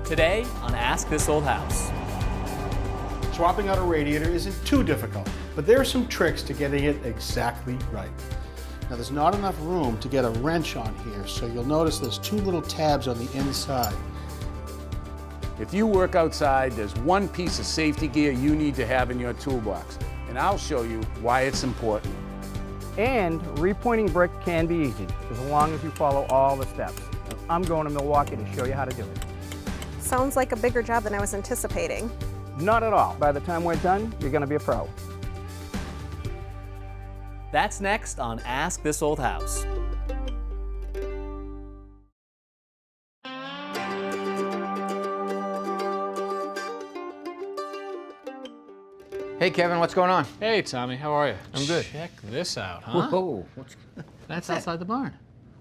Today on Ask This Old House. Swapping out a radiator isn't too difficult, but there are some tricks to getting it exactly right. Now there's not enough room to get a wrench on here, so you'll notice there's two little tabs on the inside. If you work outside, there's one piece of safety gear you need to have in your toolbox, and I'll show you why it's important. And repointing brick can be easy, as long as you follow all the steps. I'm going to Milwaukee to show you how to do it. Sounds like a bigger job than I was anticipating. Not at all. By the time we're done, you're going to be a pro. That's next on Ask This Old House. Hey Kevin, what's going on? Hey Tommy, how are you? I'm good. Check this out, huh? Whoa, That's outside the barn.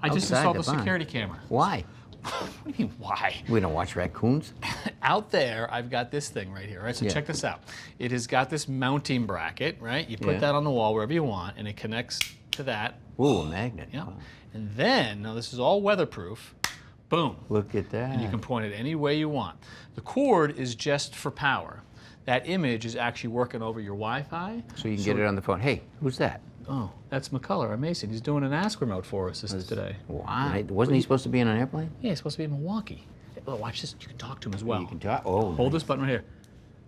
I just Outside installed the the barn? security camera. Why? What do you mean, why? We don't watch raccoons. Out there, I've got this thing right here, right? So Yeah. check this out. It has got this mounting bracket, right? You put Yeah. that on the wall wherever you want, and it connects to that. Ooh, a magnet. Yep. Wow. And then, now this is all weatherproof. Boom. Look at that. And you can point it any way you want. The cord is just for power. That image is actually working over your Wi-Fi. So you can get it on the phone. Hey, who's that? Oh, that's McCullough, our Mason. He's doing an Ask remote for us today. Why? Wasn't he supposed to be on an airplane? Yeah, he's supposed to be in Milwaukee. Oh, watch this. You can talk to him as well. You can talk. Oh, Hold this button right here.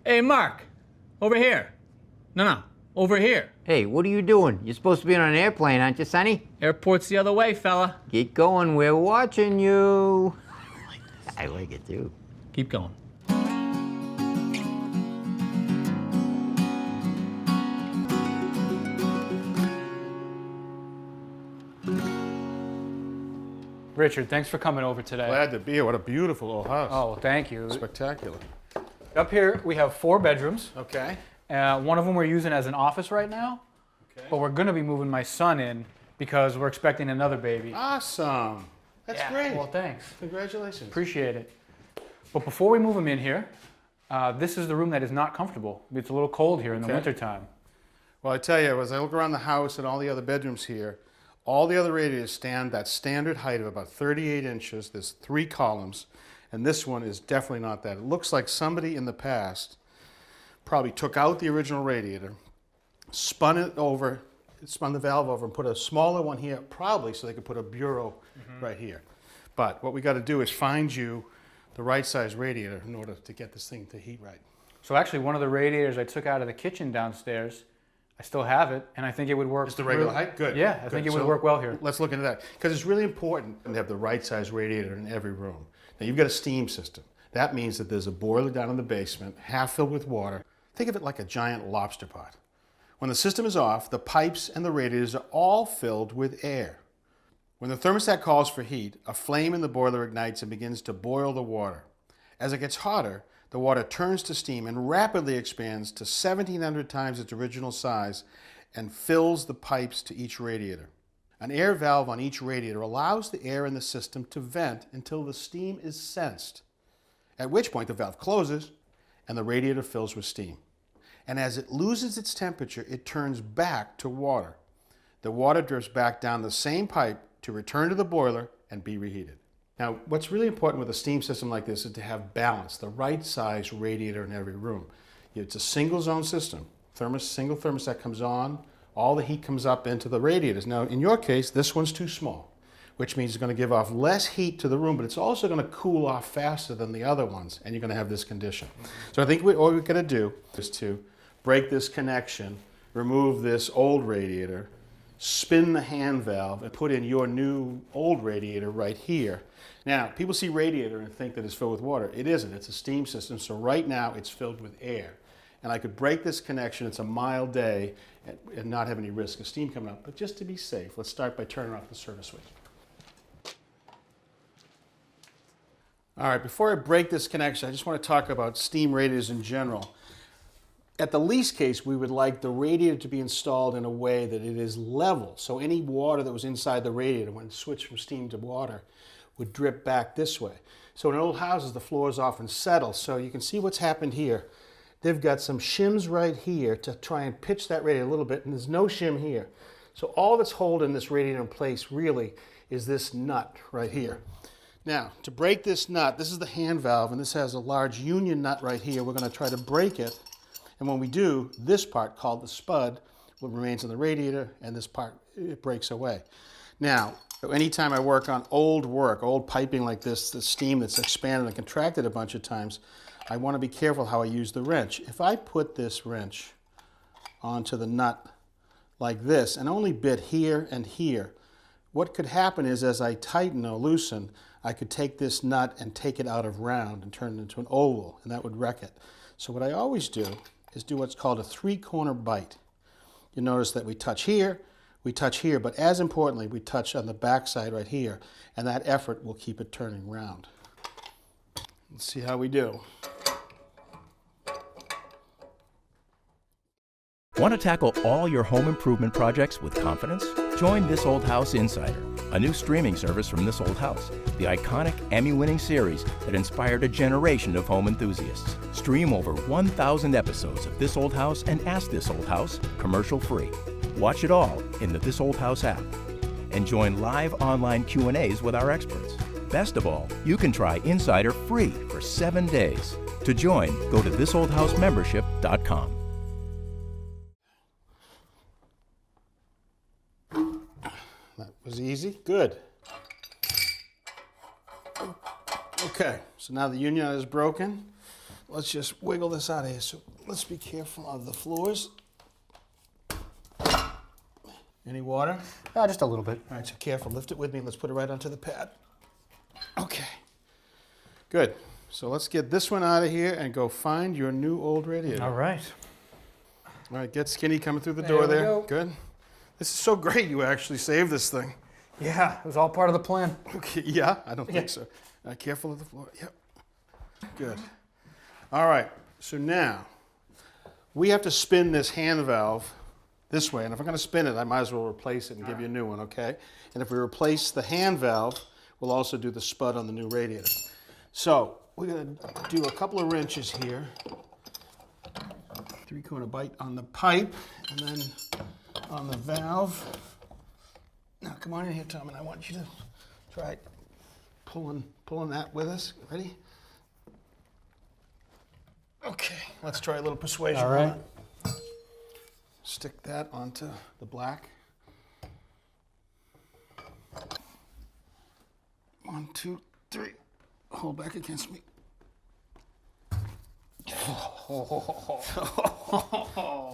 Hey, Mark, over here. No, over here. Hey, what are you doing? You're supposed to be on an airplane, aren't you, Sonny? Airport's the other way, fella. Get going. We're watching you. I like it too. Keep going. Richard, thanks for coming over today. Glad to be here. What a beautiful old house. Oh, well, thank you. Spectacular. Up here, we have 4 bedrooms. Okay. One of them we're using as an office right now, but we're going to be moving my son in because we're expecting another baby. Awesome. That's great. Well, thanks. Congratulations. Appreciate it. But before we move him in here, this is the room that is not comfortable. It's a little cold here in the wintertime. Well, I tell you, as I look around the house and all the other bedrooms here, all the other radiators stand that standard height of about 38 inches. There's 3 columns, and this one is definitely not that. It looks like somebody in the past probably took out the original radiator, spun the valve over, and put a smaller one here, probably so they could put a bureau right here. But what we got to do is find you the right size radiator in order to get this thing to heat right. So actually, one of the radiators I took out of the kitchen downstairs, I still have it, and I think it would work. It's the regular height? Good. Yeah, I think it would So work well here. Let's look into that, because it's really important to have the right size radiator in every room. Now you've got a steam system. That means that there's a boiler down in the basement, half filled with water. Think of it like a giant lobster pot. When the system is off, the pipes and the radiators are all filled with air. When the thermostat calls for heat, a flame in the boiler ignites and begins to boil the water. As it gets hotter, the water turns to steam and rapidly expands to 1,700 times its original size and fills the pipes to each radiator. An air valve on each radiator allows the air in the system to vent until the steam is sensed, at which point the valve closes and the radiator fills with steam. And as it loses its temperature, it turns back to water. The water drips back down the same pipe to return to the boiler and be reheated. Now, what's really important with a steam system like this is to have balance, the right size radiator in every room. It's a single zone system. Single thermostat comes on, all the heat comes up into the radiators. Now, in your case, this one's too small, which means it's going to give off less heat to the room, but it's also going to cool off faster than the other ones, and you're going to have this condition. So I think what we're going to do is to break this connection, remove this old radiator, spin the hand valve, and put in your new old radiator right here. Now, people see radiator and think that it's filled with water. It isn't. It's a steam system, so right now it's filled with air. And I could break this connection, it's a mild day, and not have any risk of steam coming up. But just to be safe, let's start by turning off the service switch. All right, before I break this connection, I just want to talk about steam radiators in general. At the least case, we would like the radiator to be installed in a way that it is level. So any water that was inside the radiator when it switched from steam to water would drip back this way. So in old houses, the floors often settle. So you can see what's happened here. They've got some shims right here to try and pitch that radiator a little bit, and there's no shim here. So all that's holding this radiator in place really is this nut right here. Now, to break this nut, this is the hand valve, and this has a large union nut right here. We're going to try to break it, and when we do, this part, called the spud, will remains in the radiator, and this part, it breaks away. Now, anytime I work on old piping like this, the steam that's expanded and contracted a bunch of times, I want to be careful how I use the wrench. If I put this wrench onto the nut like this, and only bit here and here, what could happen is as I tighten or loosen, I could take this nut and take it out of round and turn it into an oval, and that would wreck it. So what I always do is do what's called a 3-corner bite. You notice that we touch here, but as importantly, we touch on the back side right here, and that effort will keep it turning round. Let's see how we do. Want to tackle all your home improvement projects with confidence? Join This Old House Insider, a new streaming service from This Old House, the iconic Emmy-winning series that inspired a generation of home enthusiasts. Stream over 1,000 episodes of This Old House and Ask This Old House commercial-free. Watch it all in the This Old House app. And join live online Q&As with our experts. Best of all, you can try Insider free for 7 days. To join, go to thisoldhousemembership.com. That was easy. Good. Okay, so now the union is broken. Let's just wiggle this out of here. So let's be careful of the floors. Any water? Just a little bit. All right, so careful. Lift it with me. Let's put it right onto the pad. Okay. Good. So let's get this one out of here and go find your new old radiator. All right. All right, get Skinny coming through the door there. Go. Good. This is so great you actually saved this thing. Yeah, it was all part of the plan. Okay, yeah, I don't think so. Careful of the floor. Yep. Good. All right, so now we have to spin this hand valve this way, and if I'm going to spin it, I might as well replace it and give you a new one, okay? And if we replace the hand valve, we'll also do the spud on the new radiator. So we're going to do a couple of wrenches here. 3-corner bite on the pipe, and then on the valve. Now come on in here, Tom, and I want you to try pulling that with us. Ready? Okay, let's try a little persuasion. All right. Stick that onto the black. 1, 2, 3. Hold back against me.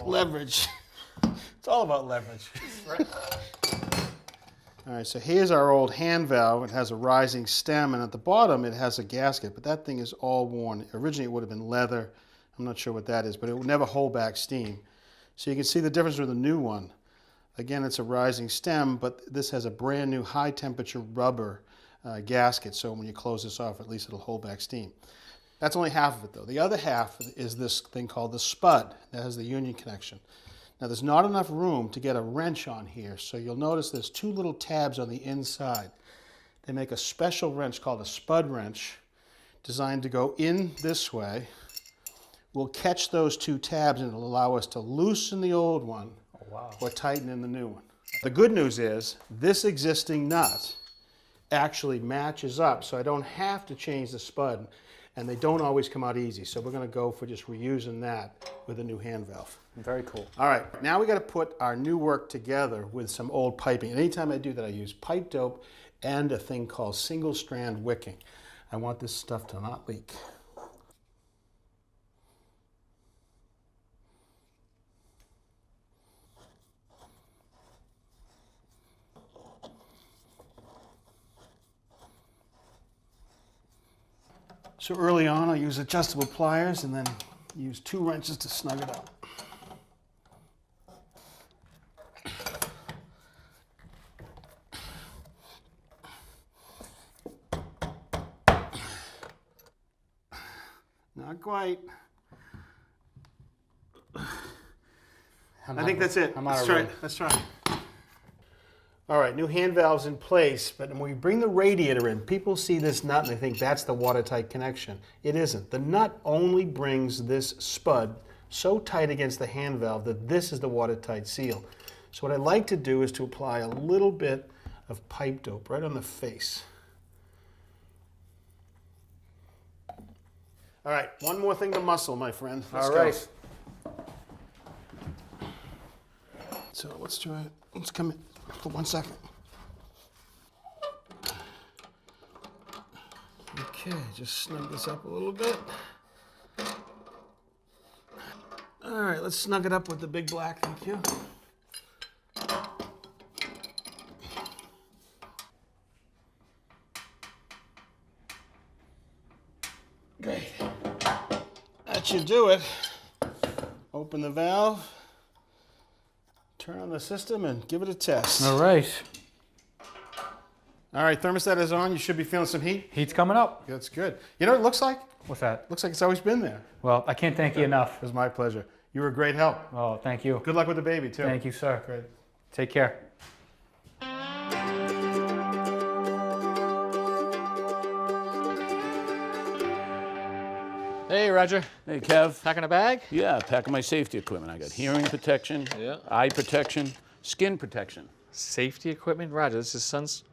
Leverage. It's all about leverage. Right. All right, so here's our old hand valve. It has a rising stem, and at the bottom it has a gasket, but that thing is all worn. Originally it would have been leather. I'm not sure what that is, but it will never hold back steam. So you can see the difference with the new one. Again, it's a rising stem, but this has a brand new high temperature rubber gasket, so when you close this off, at least it'll hold back steam. That's only half of it though. The other half is this thing called the spud that has the union connection. Now there's not enough room to get a wrench on here, so you'll notice there's 2 little tabs on the inside. They make a special wrench called a Spud Wrench, designed to go in this way. We'll catch those 2 tabs and it'll allow us to loosen the old one or tighten in the new one. The good news is this existing nut actually matches up, so I don't have to change the spud, and they don't always come out easy. So we're going to go for just reusing that with a new hand valve. Very cool. All right, now we got to put our new work together with some old piping. And anytime I do that, I use pipe dope and a thing called single strand wicking. I want this stuff to not leak. So early on, I'll use adjustable pliers and then use 2 wrenches to snug it up. Not quite. I think that's it. Let's try. All right, new hand valves in place, but when we bring the radiator in, people see this nut and they think that's the watertight connection. It isn't. The nut only brings this spud so tight against the hand valve that this is the watertight seal. So what I like to do is to apply a little bit of pipe dope right on the face. All right, one more thing to muscle, my friend. Let's All go. right. So let's try it. Let's come in for 1 second. Okay, just snug this up a little bit. All right, let's snug it up with the big black, thank you. Great. That should do it. Open the valve, turn on the system, and give it a test. All right. All right, thermostat is on. You should be feeling some heat. Heat's coming up. That's good. You know what it looks like? What's that? Looks like it's always been there. Well, I can't thank you enough. It was my pleasure. You were a great help. Oh, thank you. Good luck with the baby, too. Thank you, sir. Great. Take care. Hey, Roger. Hey, Kev. Packing a bag? Yeah, packing my safety equipment. I got hearing protection, Yeah. eye protection, skin protection. Safety equipment? Roger, this is sunscreen.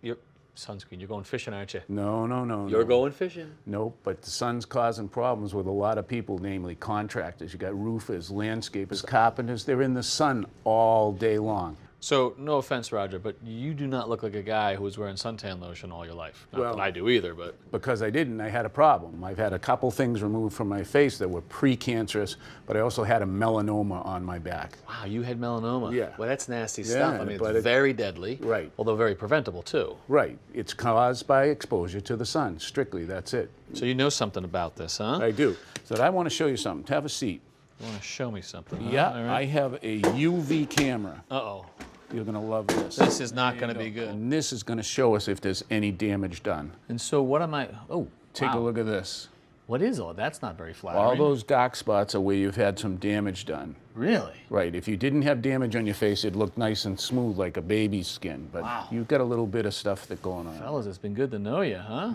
You're going fishing, aren't you? No. You're going fishing? Nope, but the sun's causing problems with a lot of people, namely contractors. You got roofers, landscapers, carpenters. They're in the sun all day long. So, no offense, Roger, but you do not look like a guy who was wearing suntan lotion all your life. Not Well- that I do either, but... Because I didn't, I had a problem. I've had a couple things removed from my face that were precancerous, but I also had a melanoma on my back. Wow, you had melanoma. Yeah. Well, that's nasty Yeah, stuff. I mean, but it's very deadly. Right. Although very preventable, too. Right, it's caused by exposure to the sun, strictly, that's it. So you know something about this, huh? I do. So I want to show you something. Have a seat. You want to show me something, huh? Yeah, All I right. have a UV camera. Uh-oh. You're gonna love this. This is not going to be good. And this is gonna show us if there's any damage done. And so what am I... Oh, Take wow. a look at this. What is all? That's not very flattering. All those dark spots are where you've had some damage done. Really? Right, if you didn't have damage on your face, it'd look nice and smooth like a baby's skin. But Wow. you've got a little bit of stuff that's going on. Fellas, it's been good to know you, huh?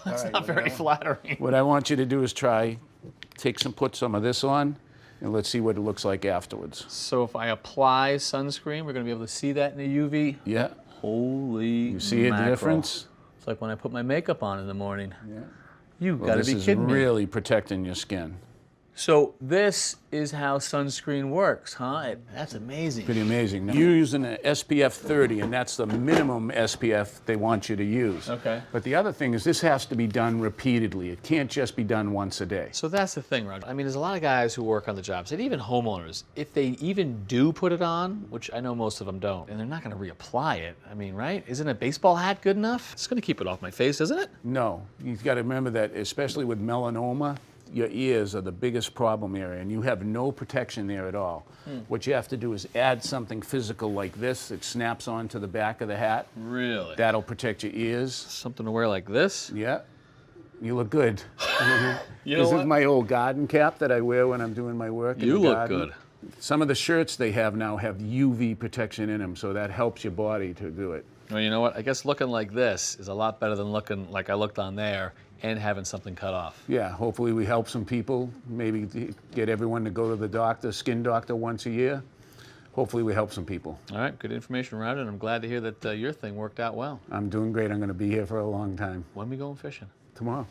That's right, not very flattering. What I want you to do is put some of this on, and let's see what it looks like afterwards. So if I apply sunscreen, we're going to be able to see that in the UV? Yeah, Holy you see the mackerel. difference? It's like when I put my makeup on in the morning. Yeah. You Well, got to this be is kidding me. really protecting your skin. So this is how sunscreen works, huh? That's amazing. Pretty amazing. Now, you're using an SPF 30, and that's the minimum SPF they want you to use. Okay. But the other thing is this has to be done repeatedly. It can't just be done once a day. So that's the thing, Roger. I mean, there's a lot of guys who work on the job site, even homeowners. If they even do put it on, which I know most of them don't, and they're not going to reapply it, I mean, right? Isn't a baseball hat good enough? It's going to keep it off my face, isn't it? No, you've got to remember that, especially with melanoma, your ears are the biggest problem area, and you have no protection there at all. What you have to do is add something physical like this that snaps onto the back of the hat. Really? That'll protect your ears. Something to wear like this? Yeah, you look good. You know This what? is my old garden cap that I wear when I'm doing my work in You the look garden. good. Some of the shirts they have now have UV protection in them, so that helps your body to do it. Well, you know what? I guess looking like this is a lot better than looking like I looked on there and having something cut off. Yeah, hopefully we help some people, maybe get everyone to go to the doctor, skin doctor once a year. Hopefully we help some people. All right, good information, Roger, and I'm glad to hear that your thing worked out well. I'm doing great. I'm going to be here for a long time. When are we going fishing? Tomorrow.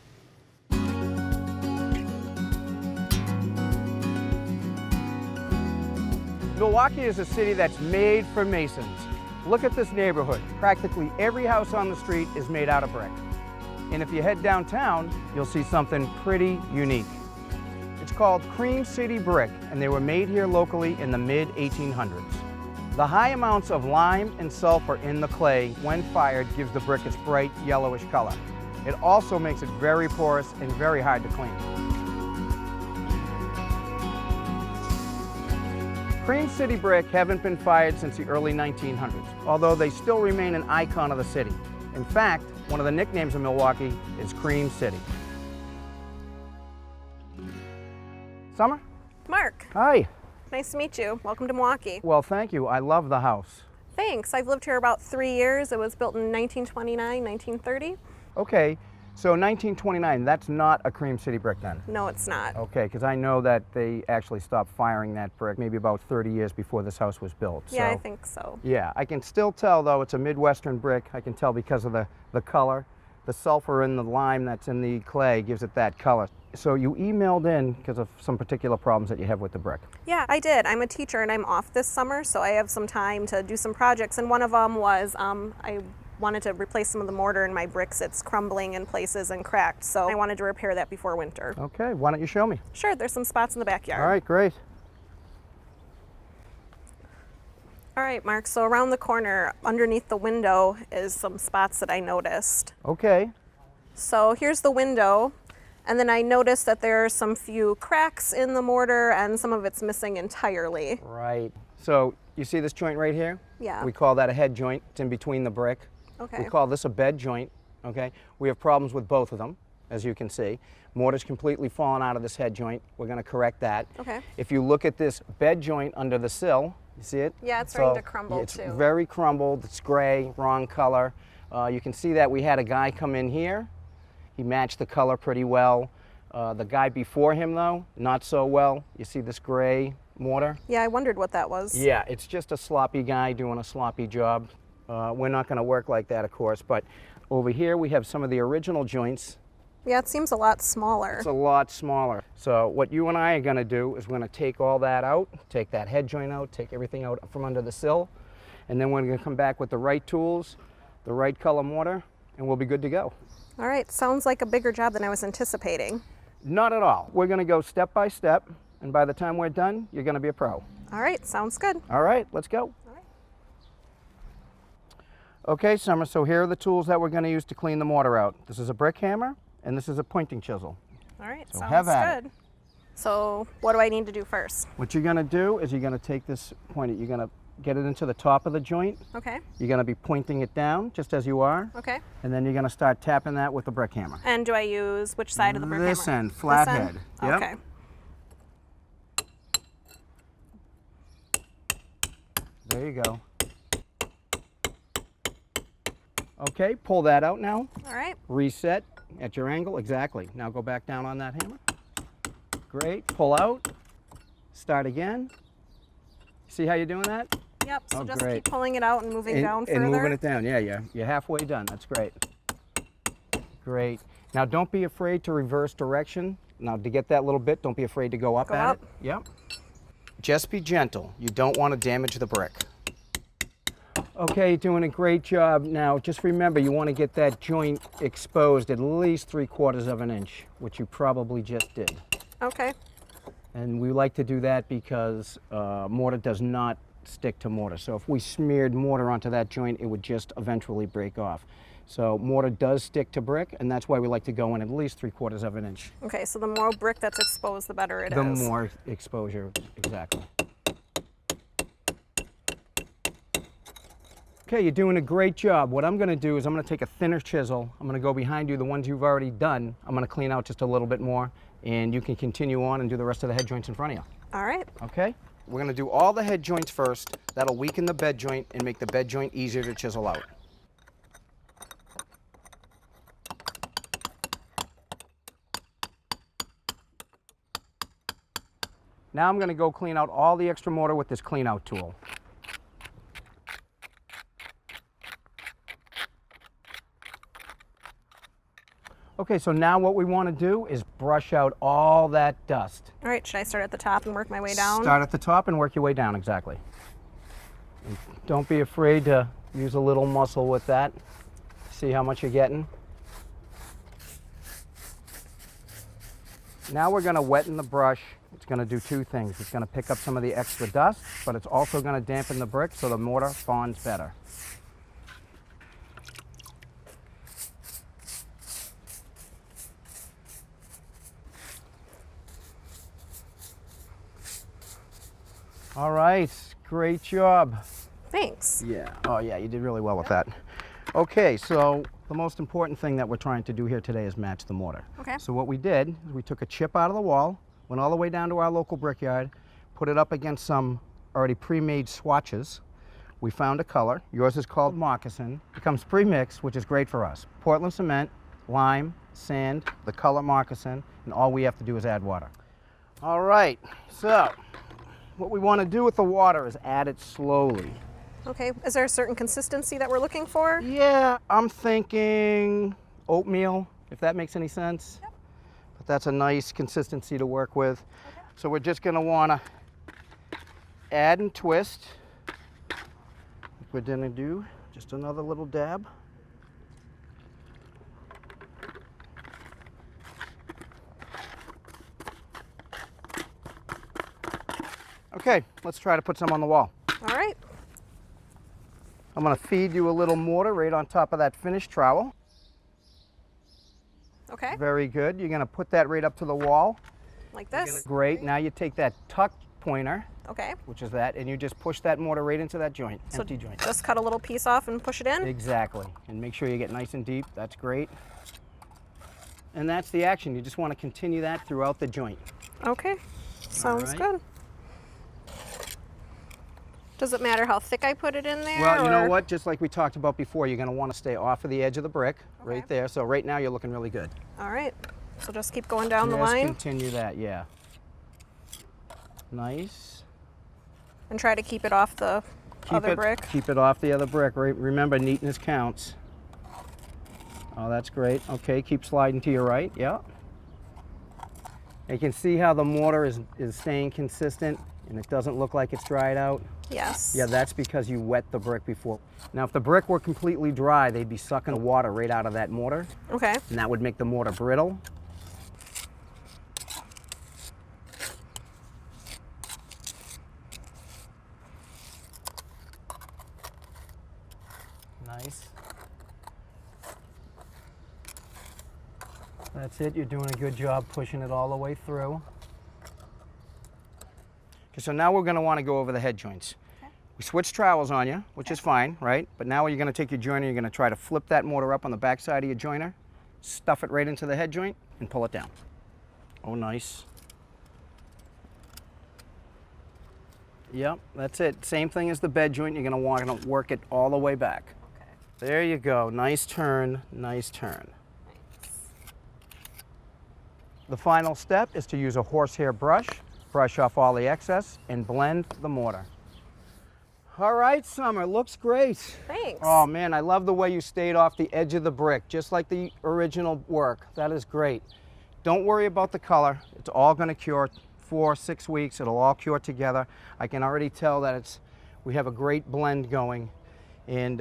Milwaukee is a city that's made for masons. Look at this neighborhood. Practically every house on the street is made out of brick. And if you head downtown, you'll see something pretty unique. It's called Cream City Brick, and they were made here locally in the mid-1800s. The high amounts of lime and sulfur in the clay, when fired, gives the brick its bright yellowish color. It also makes it very porous and very hard to clean. Cream City brick haven't been fired since the early 1900s, although they still remain an icon of the city. In fact, one of the nicknames of Milwaukee is Cream City. Summer? Mark, Hi. nice to meet you. Welcome to Milwaukee. Well, thank you. I love the house. Thanks. I've lived here about 3 years. It was built in 1929, 1930. Okay, so 1929, that's not a Cream City brick then? No, it's not. Okay, because I know that they actually stopped firing that brick maybe about 30 years before this house was built. Yeah, I so- think so. Yeah, I can still tell though it's a Midwestern brick. I can tell because of the color. The sulfur in the lime that's in the clay gives it that color. So you emailed in because of some particular problems that you have with the brick. Yeah, I did. I'm a teacher and I'm off this summer, so I have some time to do some projects. And one of them was I wanted to replace some of the mortar in my bricks. It's crumbling in places and cracked, so I wanted to repair that before winter. Okay, why don't you show me? Sure, there's some spots in the backyard. All right, great. All right, Mark, so around the corner, underneath the window, is some spots that I noticed. Okay. So here's the window, and then I noticed that there are some few cracks in the mortar and some of it's missing entirely. Right. So you see this joint right here? Yeah. We call that a head joint. It's in between the brick. Okay. We call this a bed joint, okay? We have problems with both of them, as you can see. Mortar's completely fallen out of this head joint. We're gonna correct that. Okay. If you look at this bed joint under the sill, you see it? Yeah, it's starting to crumble it's too. very crumbled, it's gray, wrong color. You can see that we had a guy come in here. He matched the color pretty well. The guy before him though, not so well. You see this gray mortar? Yeah, I wondered what that was. Yeah, it's just a sloppy guy doing a sloppy job. We're not gonna work like that, of course, but over here we have some of the original joints. Yeah, it seems a lot smaller. It's a lot smaller. So what you and I are gonna do is we're gonna take all that out, take that head joint out, take everything out from under the sill, and then we're gonna come back with the right tools, the right color mortar, and we'll be good to go. All right, sounds like a bigger job than I was anticipating. Not at all. We're gonna go step by step, and by the time we're done, you're gonna be a pro. All right, sounds good. All right, let's go. Okay, Summer, so here are the tools that we're gonna use to clean the mortar out. This is a brick hammer, and this is a pointing chisel. All right, So sounds have at good. So what do I need to do first? What you're gonna do is you're gonna take this pointer, you're gonna get it into the top of the joint. Okay, You're gonna be pointing it down, just as you are, okay. and then you're gonna start tapping that with the brick hammer. And do I use which side of the brick This hammer? end, flat This head. end? Yep. Okay. There you go. Okay, pull that out now. All right. Reset at your angle, exactly. Now go back down on that hammer. Great, pull out, start again. See how you're doing that? Yep, so Oh, just great. keep pulling it out and moving down further. And moving it down, yeah, you're halfway done, that's great. Great. Now don't be afraid to reverse direction. Now to get that little bit, don't be afraid to go up Go at up. it. Yep. Just be gentle. You don't want to damage the brick. Okay, you're doing a great job. Now just remember, you want to get that joint exposed at least 3/4 of an inch, which you probably just did. Okay. And we like to do that because mortar does not stick to mortar. So if we smeared mortar onto that joint, it would just eventually break off. So mortar does stick to brick, and that's why we like to go in at least 3/4 of an inch. Okay, so the more brick that's exposed, the better it is. The more exposure, exactly. Okay, you're doing a great job. What I'm gonna do is I'm gonna take a thinner chisel. I'm gonna go behind you, the ones you've already done. I'm gonna clean out just a little bit more, and you can continue on and do the rest of the head joints in front of you. All right. Okay? We're gonna do all the head joints first. That'll weaken the bed joint and make the bed joint easier to chisel out. Now I'm gonna go clean out all the extra mortar with this clean out tool. Okay, so now what we want to do is brush out all that dust. All right, should I start at the top and work my way down? Start at the top and work your way down, exactly. And don't be afraid to use a little muscle with that. See how much you're getting. Now we're going to wetten the brush. It's going to do two things. It's going to pick up some of the extra dust, but it's also going to dampen the brick so the mortar bonds better. All right, great job. Thanks. Yeah, oh yeah, you did really well with that. Okay, so the most important thing that we're trying to do here today is match the mortar. Okay. So what we did is we took a chip out of the wall, went all the way down to our local brickyard, put it up against some already pre-made swatches. We found a color. Yours is called moccasin. It comes pre-mixed, which is great for us. Portland cement, lime, sand, the color moccasin, and all we have to do is add water. All right, so what we want to do with the water is add it slowly. Okay, is there a certain consistency that we're looking for? Yeah, I'm thinking oatmeal, if that makes any sense. Yep. But that's a nice consistency to work with. Okay. So we're just going to want to add and twist. Like we're going to do just another little dab. Okay, let's try to put some on the wall. All right. I'm going to feed you a little mortar right on top of that finished trowel. Okay. Very good. You're going to put that right up to the wall. Like this. Great. Now you take that tuck pointer, Okay. which is that, and you just push that mortar right into that joint, So empty joint. just cut a little piece off and push it in? Exactly. And make sure you get nice and deep. That's great. And that's the action. You just want to continue that throughout the joint. Okay. Sounds right. good. Does it matter how thick I put it in there? Well, you know or- what? Just like we talked about before, you're going to want to stay off of the edge of the brick right Okay. there. So right now you're looking really good. All right. So just keep going down the Just line continue that, yeah. Nice. and try to keep it off the other brick. Keep it off the other brick. Right? Remember, neatness counts. Oh, that's great. Okay, keep sliding to your right. Yeah. You can see how the mortar is staying consistent and it doesn't look like it's dried out. Yes. Yeah, that's because you wet the brick before. Now, if the brick were completely dry, they'd be sucking the water right out of that mortar, Okay. and that would make the mortar brittle. Nice. That's it. You're doing a good job pushing it all the way through. Okay, so now we're going to want to go over the head joints. Okay. We switched trowels on you, which is fine, right? But now you're going to take your joiner, you're going to try to flip that mortar up on the back side of your joiner, stuff it right into the head joint, and pull it down. Oh, nice. Yep, that's it. Same thing as the bed joint. You're going to want to work it all the way back. Okay. There you go. Nice turn, nice turn. The final step is to use a horsehair brush, brush off all the excess, and blend the mortar. All right, Summer, looks great. Thanks. Oh man, I love the way you stayed off the edge of the brick, just like the original work. That is great. Don't worry about the color. It's all gonna cure 4 or 6 weeks. It'll all cure together. I can already tell that we have a great blend going. And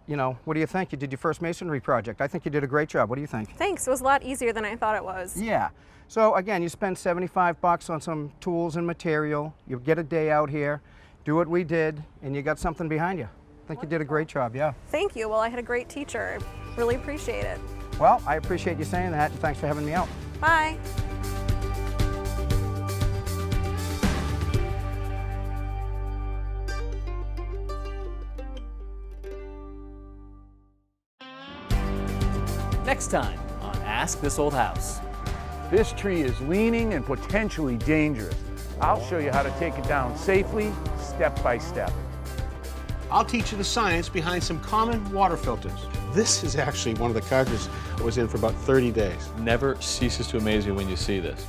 you know, what do you think? You did your first masonry project. I think you did a great job. What do you think? Thanks. It was a lot easier than I thought it was. Yeah. So again, you spend $75 on some tools and material. You get a day out here, do what we did, and you got something behind you. I think you did a great job, yeah. Thank you. Well, I had a great teacher. I really appreciate it. Well, I appreciate you saying that, and thanks for having me out. Bye. Next time on Ask This Old House. This tree is leaning and potentially dangerous. I'll show you how to take it down safely, step by step. I'll teach you the science behind some common water filters. This is actually one of the cartridges I was in for about 30 days. Never ceases to amaze me when you see this.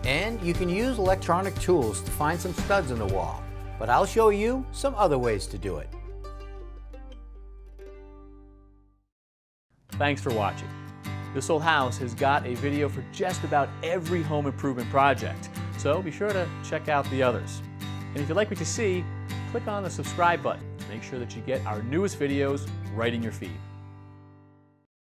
And you can use electronic tools to find some studs in the wall. But I'll show you some other ways to do it. Thanks for watching. This Old House has got a video for just about every home improvement project, so be sure to check out the others. And if you like what you see, click on the subscribe button to make sure that you get our newest videos right in your feed.